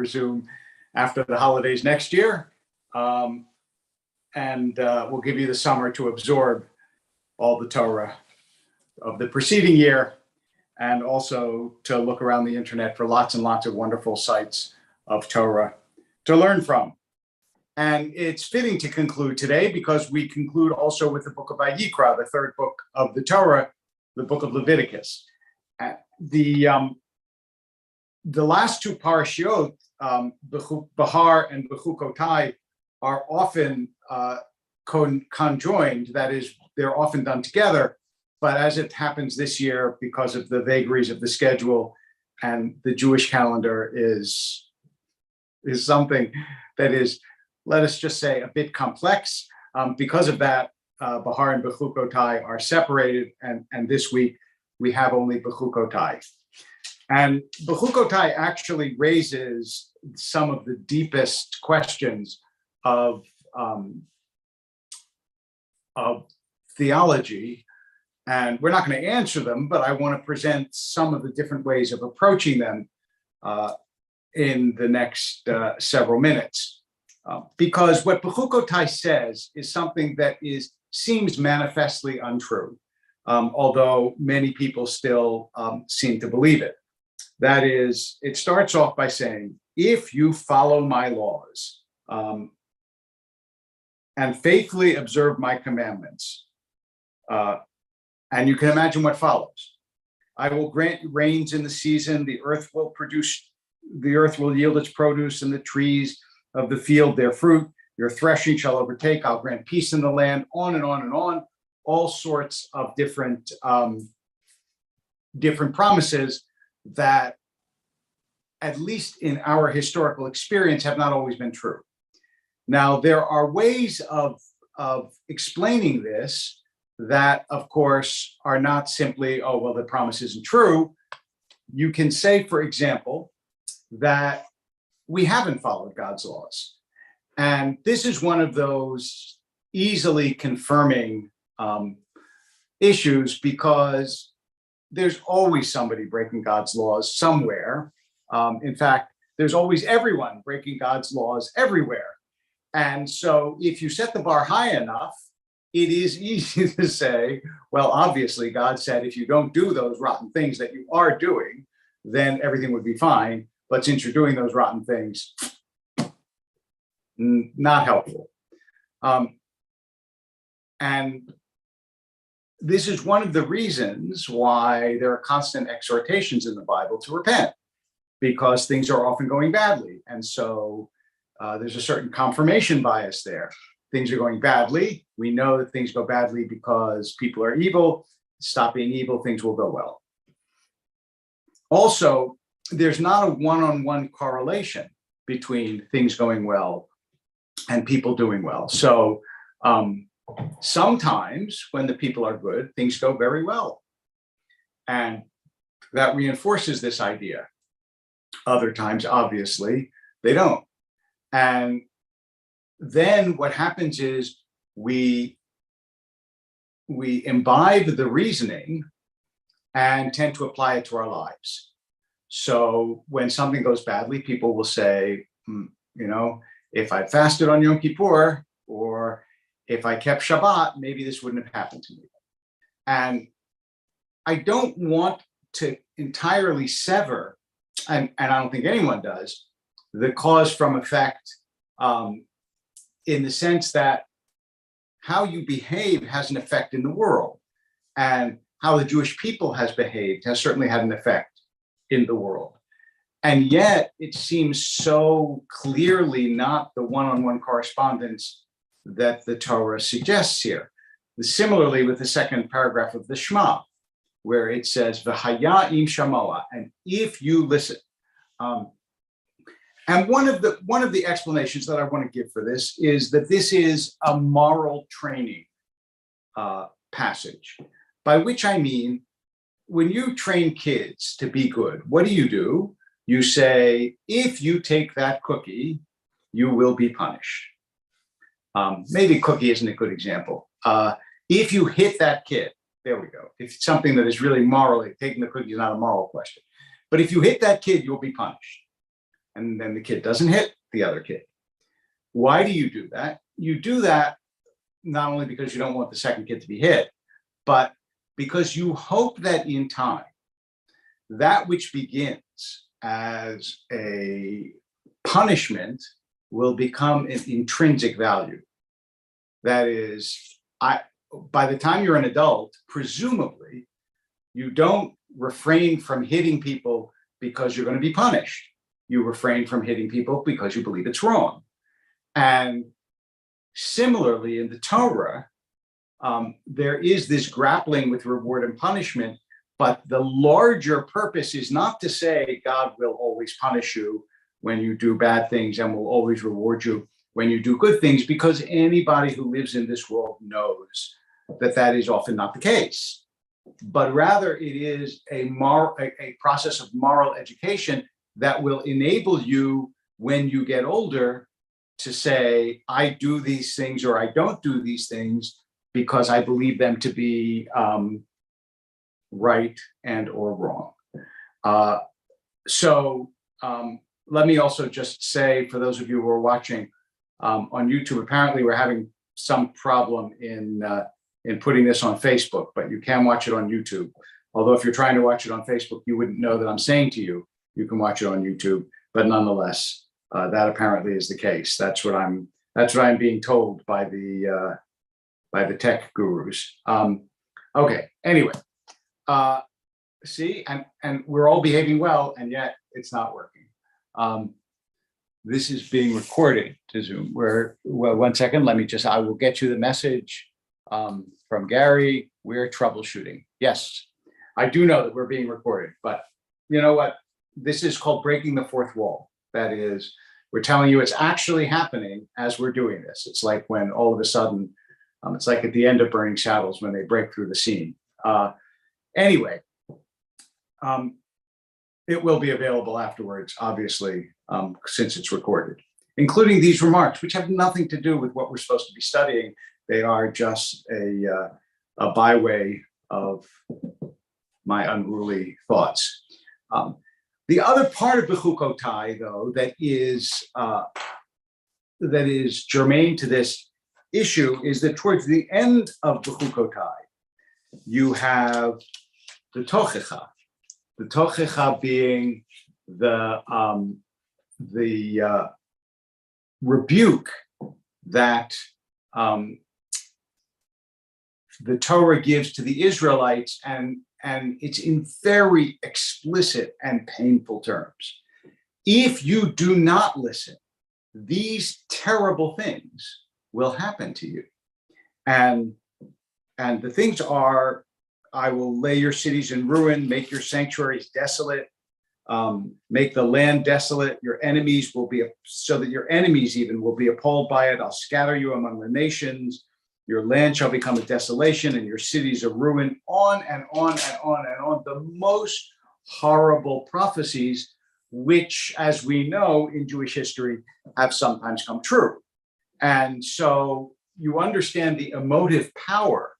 resume after the holidays next year. And we'll give you the summer to absorb all the Torah of the preceding year, and also to look around the internet for lots and lots of wonderful sites of Torah to learn from. And it's fitting to conclude today because we conclude also with the book of Vayikra, the third book of the Torah, the book of Leviticus. The last two parashiot, Bahar and Bechukotai, are often conjoined. That is, they're often done together. But as it happens this year, because of the vagaries of the schedule and the Jewish calendar is something that is, let us just say, a bit complex. Because of that, Bahar and Bechukotai are separated, and this week we have only Bechukotai. And Bechukotai actually raises some of the deepest questions of theology. And we're not going to answer them, but I want to present some of the different ways of approaching them in the next several minutes. Because what Bechukotai says is something that seems manifestly untrue, although many people still seem to believe it. That is, it starts off by saying, if you follow my laws and faithfully observe my commandments, and you can imagine what follows. I will grant you rains in the season, the earth will yield its produce, and the trees of the field their fruit. Your threshing shall overtake. I'll grant peace in the land, on and on and on. All sorts of different promises that, at least in our historical experience, have not always been true. Now, there are ways of explaining this that, of course, are not simply, oh, well, the promise isn't true. You can say, for example, that we haven't followed God's laws. And this is one of those easily confirming issues, because there's always somebody breaking God's laws somewhere. In fact, there's always everyone breaking God's laws everywhere. And so if you set the bar high enough, it is easy to say, well, obviously God said, if you don't do those rotten things that you are doing, then everything would be fine. But since you're doing those rotten things, not helpful. And this is one of the reasons why there are constant exhortations in the Bible to repent, because things are often going badly. And so there's a certain confirmation bias there. Things are going badly. We know that things go badly because people are evil. Stop being evil, things will go well. Also, there's not a one-on-one correlation between things going well and people doing well. So sometimes when the people are good, things go very well. And that reinforces this idea. Other times, obviously, they don't. And then what happens is we imbibe the reasoning and tend to apply it to our lives. So when something goes badly, people will say, if I fasted on Yom Kippur, or if I kept Shabbat, maybe this wouldn't have happened to me. And I don't want to entirely sever, and I don't think anyone does, the cause from effect, in the sense that how you behave has an effect in the world, and how the Jewish people has behaved has certainly had an effect in the world. And yet it seems so clearly not the one-on-one correspondence that the Torah suggests here. Similarly with the second paragraph of the Shema, where it says, V'haya im shamoa, and if you listen. And one of the explanations that I want to give for this is that this is a moral training passage, by which I mean, when you train kids to be good, what do? You say, if you take that cookie, you will be punished. Maybe cookie isn't a good example. If you hit that kid, there we go. If it's something that is really morally, taking the cookie is not a moral question. But if you hit that kid, you'll be punished. and then the kid doesn't hit the other kid. Why do you do that? You do that not only because you don't want the second kid to be hit, but because you hope that in time, that which begins as a punishment will become an intrinsic value. That is, by the time you're an adult, presumably, you don't refrain from hitting people because you're going to be punished. You refrain from hitting people because you believe it's wrong. And similarly, in the Torah, there is this grappling with reward and punishment, but the larger purpose is not to say God will always punish you when you do bad things and will always reward you when you do good things, because anybody who lives in this world knows that that is often not the case. But rather it is a process of moral education that will enable you when you get older to say, I do these things or I don't do these things because I believe them to be right and or wrong. So let me also just say, for those of you who are watching on YouTube, apparently we're having some problem in putting this on Facebook, but you can watch it on YouTube. Although if you're trying to watch it on Facebook, you wouldn't know that I'm saying to you, you can watch it on YouTube. But nonetheless, that apparently is the case. That's what I'm being told by the tech gurus. Okay. Anyway, see, and we're all behaving well, and yet it's not working. This is being recorded to Zoom. Well, 1 second. I will get you the message from Gary. We're troubleshooting. Yes, I do know that we're being recorded, but you know what? This is called breaking the fourth wall. That is, we're telling you it's actually happening as we're doing this. It's like when all of a sudden, it's like at the end of Burning Shadows when they break through the scene. Anyway, it will be available afterwards, obviously, since it's recorded, including these remarks, which have nothing to do with what we're supposed to be studying. They are just a byway of my unruly thoughts. The other part of Bechukotai, though, that is germane to this issue is that towards the end of Bechukotai, you have the Tochecha. The Tochecha being the rebuke that the Torah gives to the Israelites, and it's in very explicit and painful terms. If you do not listen, these terrible things will happen to you. And the things are, I will lay your cities in ruin, make your sanctuaries desolate, make the land desolate. Your enemies will be, so that your enemies even will be appalled by it. I'll scatter you among the nations. Your land shall become a desolation and your cities a ruin, on and on and on and on. The most horrible prophecies, which, as we know in Jewish history, have sometimes come true. And so you understand the emotive power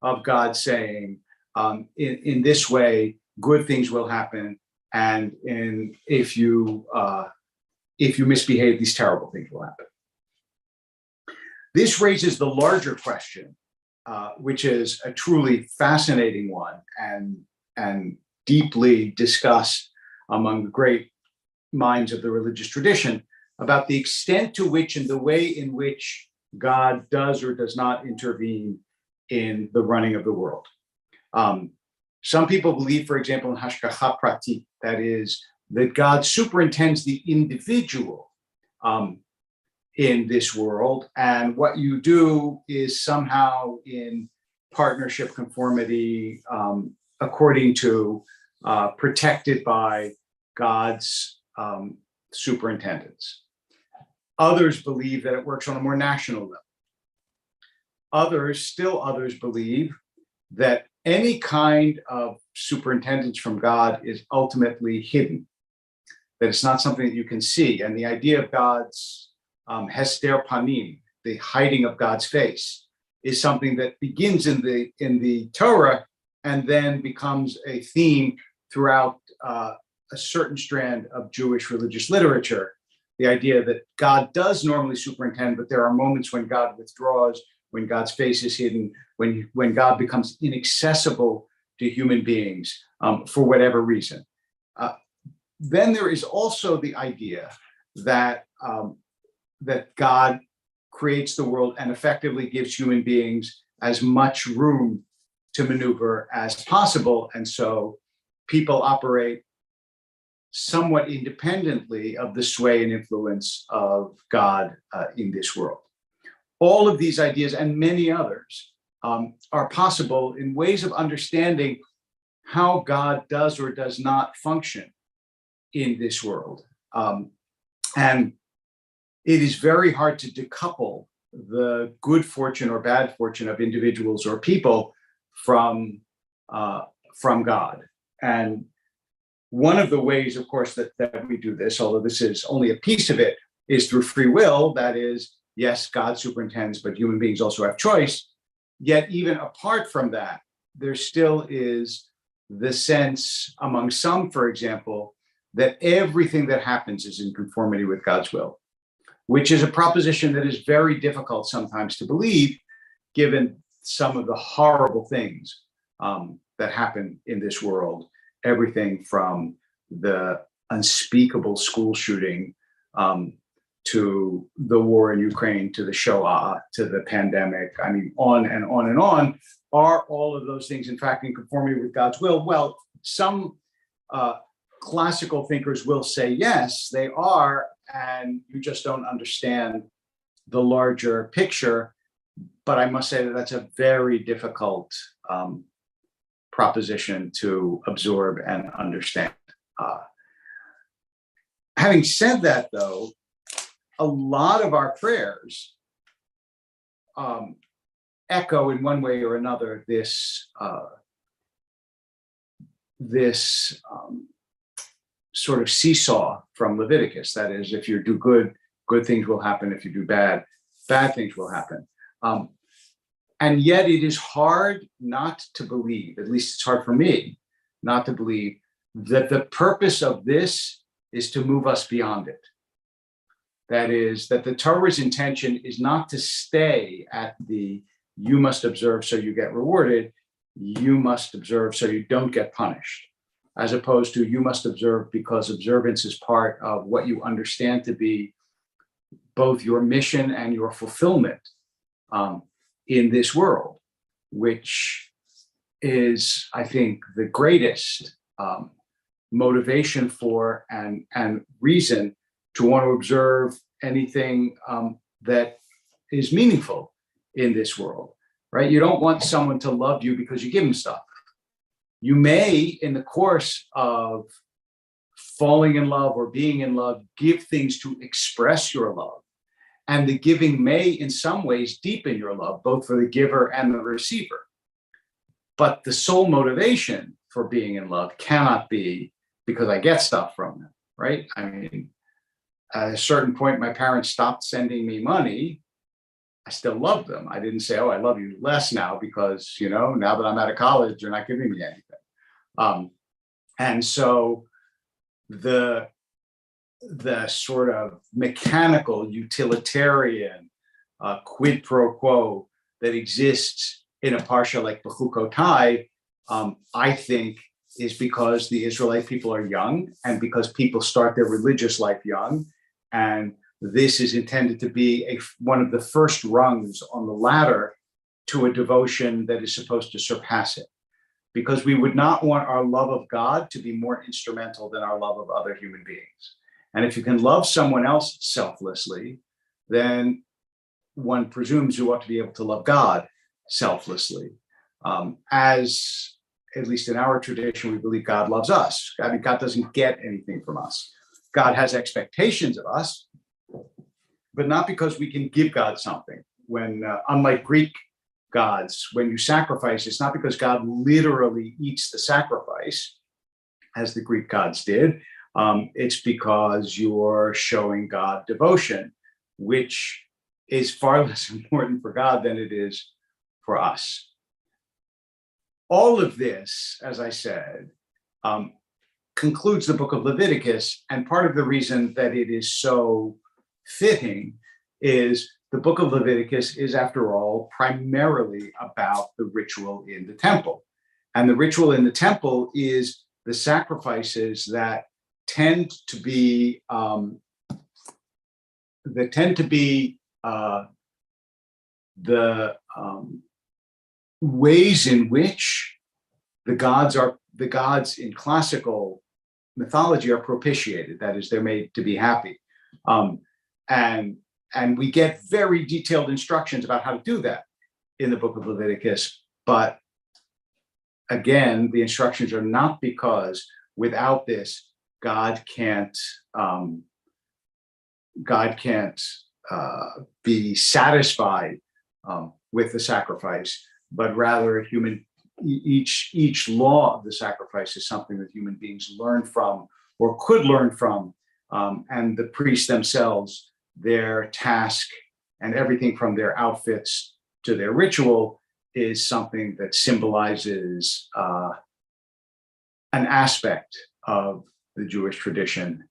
of God saying, in this way, good things will happen. And if you misbehave, these terrible things will happen. This raises the larger question, which is a truly fascinating one and deeply discussed among the great minds of the religious tradition, about the extent to which and the way in which God does or does not intervene in the running of the world. Some people believe, for example, in hashgacha pratit, that is, that God superintends the individual in this world, and what you do is somehow in partnership, conformity, according to, protected by God's superintendence. Others believe that it works on a more national level. Others believe that any kind of superintendence from God is ultimately hidden, that it's not something that you can see. And the idea of God's hester panim, the hiding of God's face, is something that begins in the Torah and then becomes a theme throughout a certain strand of Jewish religious literature, the idea that God does normally superintend, but there are moments when God withdraws, when God's face is hidden, when God becomes inaccessible to human beings for whatever reason. Then there is also the idea that that God creates the world and effectively gives human beings as much room to maneuver as possible, and so people operate somewhat independently of the sway and influence of God in this world. All of these ideas and many others are possible in ways of understanding how God does or does not function in this world. And it is very hard to decouple the good fortune or bad fortune of individuals or people from God. And one of the ways, of course, that we do this, although this is only a piece of it, is through free will. That is, yes, God superintends, but human beings also have choice. Yet even apart from that, there still is the sense among some, for example, that everything that happens is in conformity with God's will, which is a proposition that is very difficult sometimes to believe, given some of the horrible things that happen in this world. Everything from the unspeakable school shooting to the war in Ukraine, to the Shoah, to the pandemic, I mean, on and on and on. Are all of those things, in fact, in conformity with God's will? Well, some classical thinkers will say, yes, they are, and you just don't understand the larger picture. But I must say that that's a very difficult proposition to absorb and understand. Having said that, though, a lot of our prayers echo in one way or another this sort of seesaw from Leviticus. That is, if you do good, good things will happen. If you do bad, bad things will happen. And yet it is hard not to believe, at least it's hard for me, not to believe that the purpose of this is to move us beyond it. That is, that the Torah's intention is not to stay at the you must observe so you get rewarded, you must observe so you don't get punished, as opposed to you must observe because observance is part of what you understand to be both your mission and your fulfillment in this world, which is, I think, the greatest motivation for and reason to want to observe anything that is meaningful in this world, right? You don't want someone to love you because you give them stuff. You may, in the course of falling in love or being in love, give things to express your love. And the giving may, in some ways, deepen your love, both for the giver and the receiver. But the sole motivation for being in love cannot be because I get stuff from them, right? I mean, at a certain point, my parents stopped sending me money. I still love them. I didn't say, oh, I love you less now because, you know, now that I'm out of college, you're not giving me anything. And so the sort of mechanical, utilitarian quid pro quo that exists in a parsha like Bechukotai, I think is because the Israelite people are young and because people start their religious life young. And this is intended to be one of the first rungs on the ladder to a devotion that is supposed to surpass it. Because we would not want our love of God to be more instrumental than our love of other human beings. And if you can love someone else selflessly, then one presumes you ought to be able to love God selflessly. As, at least in our tradition, we believe God loves us. I mean, God doesn't get anything from us. God has expectations of us, but not because we can give God something. When, unlike Greek gods, when you sacrifice, it's not because God literally eats the sacrifice, as the Greek gods did. It's because you're showing God devotion, which is far less important for God than it is for us. All of this, as I said, concludes the book of Leviticus. And part of the reason that it is so fitting is the book of Leviticus is, after all, primarily about the ritual in the temple. And the ritual in the temple is the sacrifices that tend to be the ways in which the gods in classical mythology are propitiated. That is, they're made to be happy. And we get very detailed instructions about how to do that in the book of Leviticus. But again, the instructions are not because without this, God can't be satisfied with the sacrifice, but rather each law of the sacrifice is something that human beings learn from or could learn from, and the priests themselves, their task and everything from their outfits to their ritual is something that symbolizes an aspect of the Jewish tradition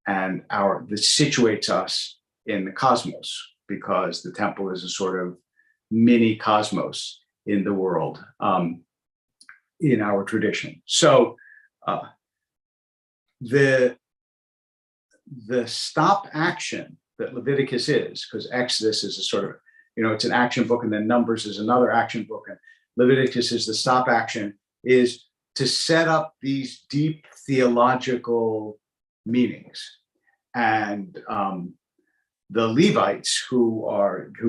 and that situates us in the cosmos, because the temple is a sort of mini cosmos in the world, in our tradition. So the stop action that Leviticus is, because Exodus is a sort of, it's an action book, and then Numbers is another action book, and Leviticus is the stop action, is to set up these deep theological meanings. And the Levites, who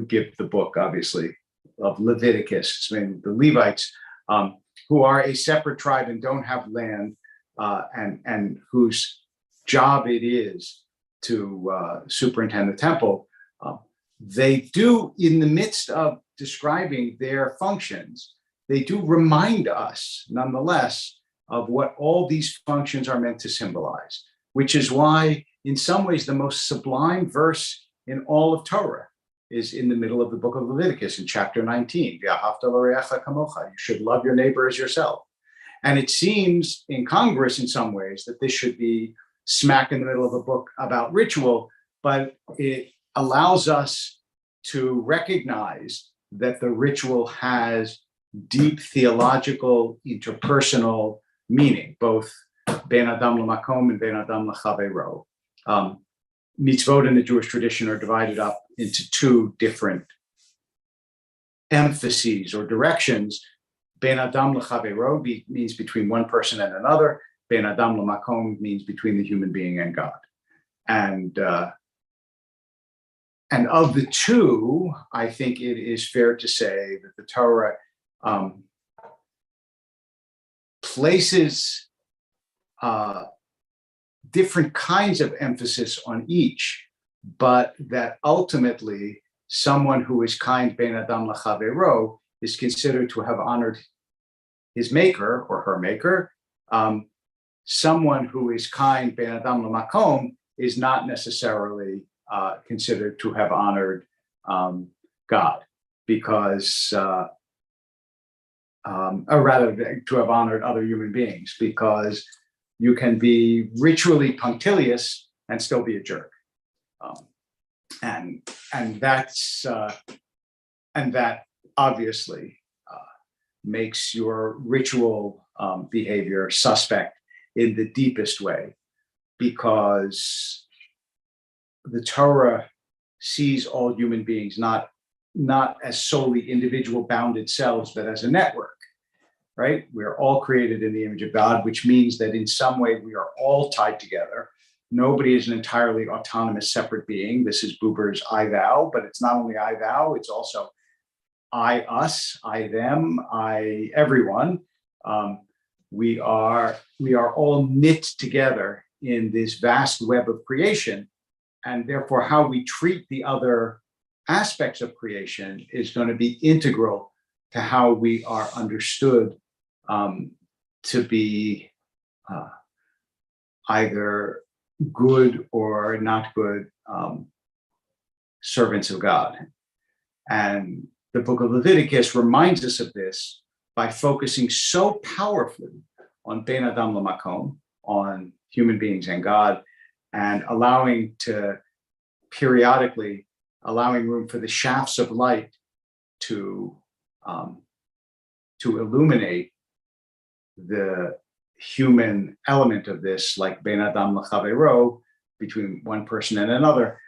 give the book, obviously, of Leviticus, I mean, the Levites, who are a separate tribe and don't have land, and whose job it is to superintend the temple, they do, in the midst of describing their functions, they do remind us, nonetheless, of what all these functions are meant to symbolize, which is why, in some ways, the most sublime verse in all of Torah is in the middle of the book of Leviticus in chapter 19. You should love your neighbor as yourself. And it seems incongruous in some ways that this should be smack in the middle of a book about ritual, but it allows us to recognize that the ritual has deep theological, interpersonal meaning, both ben adam lamakom and ben adam lachavero. Mitzvot in the Jewish tradition are divided up into two different emphases or directions. Ben adam lachavero means between one person and another. Ben adam lamakom means between the human being and God. And of the two, I think it is fair to say that the Torah places different kinds of emphasis on each, but that ultimately someone who is kind ben adam lachavero is considered to have honored his maker or her maker. Someone who is kind ben adam lamakom is not necessarily considered to have honored God, because, or rather to have honored other human beings, because you can be ritually punctilious and still be a jerk. And that obviously makes your ritual behavior suspect in the deepest way, because the Torah sees all human beings not as solely individual bounded selves, but as a network, right? We're all created in the image of God, which means that in some way we are all tied together. Nobody is an entirely autonomous, separate being. This is Buber's I thou, but it's not only I thou, it's also I us, I them, I everyone. We are all knit together in this vast web of creation, and therefore how we treat the other aspects of creation is going to be integral to how we are understood to be either good or not good servants of God. And the book of Leviticus reminds us of this by focusing so powerfully on ben adam lamakom, on human beings and God, and periodically allowing room for the shafts of light to illuminate the human element of this, like Ben Adam L'Chavero, between one person and another,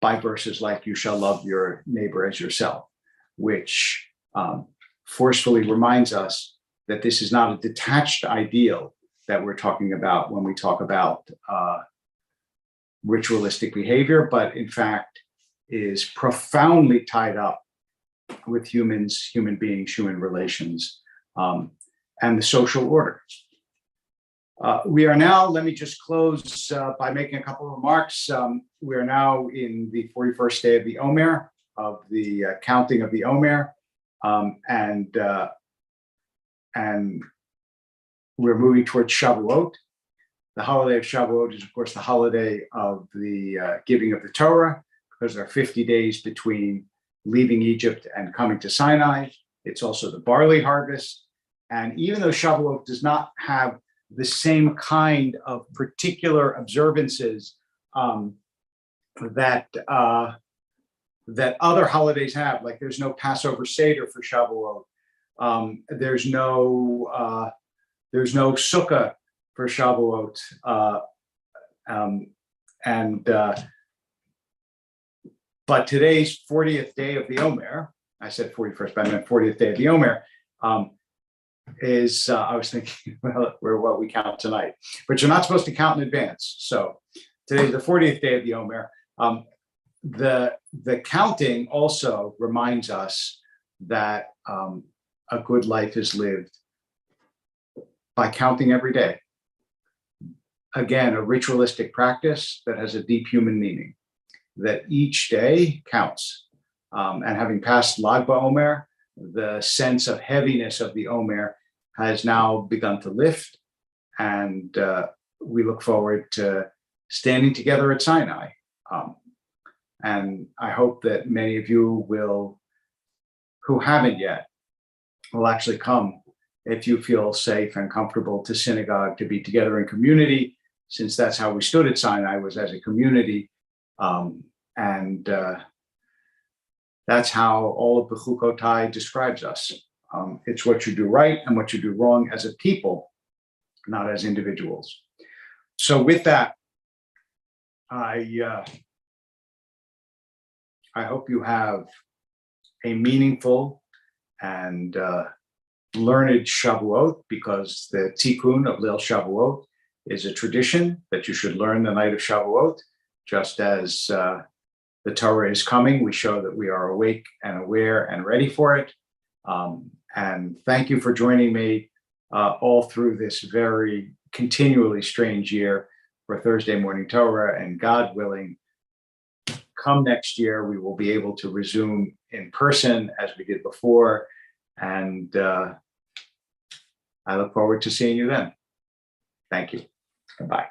by verses like "You shall love your neighbor as yourself," which forcefully reminds us that this is not a detached ideal that we're talking about when we talk about ritualistic behavior, but in fact is profoundly tied up with humans, human beings, human relations, and the social order. We are now, let me just close by making a couple of remarks. We are now in the 41st day of the Omer, of the counting of the Omer, and we're moving towards Shavuot. The holiday of Shavuot is, of course, the holiday of the giving of the Torah, because there are 50 days between leaving Egypt and coming to Sinai. It's also the barley harvest. And even though Shavuot does not have the same kind of particular observances that other holidays have, like there's no Passover Seder for Shavuot, there's no Sukkah for Shavuot, but today's 40th day of the Omer, I said 41st, but I meant 40th day of the Omer, is, I was thinking, well, we're what we count tonight, but you're not supposed to count in advance. So today's the 40th day of the Omer. The counting also reminds us that a good life is lived by counting every day. Again, a ritualistic practice that has a deep human meaning, that each day counts. And having passed Lag BaOmer, the sense of heaviness of the Omer has now begun to lift, and we look forward to standing together at Sinai. And I hope that many of you will, who haven't yet, will actually come if you feel safe and comfortable to synagogue, to be together in community, since that's how we stood at Sinai, was as a community. And that's how all of the Chukotai describes us. It's what you do right and what you do wrong as a people, not as individuals. So with that, I hope you have a meaningful and learned Shavuot, because the Tikkun of Leil Shavuot is a tradition that you should learn the night of Shavuot. Just as the Torah is coming, we show that we are awake and aware and ready for it. And thank you for joining me all through this very continually strange year for Thursday Morning Torah. And God willing, come next year, we will be able to resume in person as we did before. And I look forward to seeing you then. Thank you. Goodbye.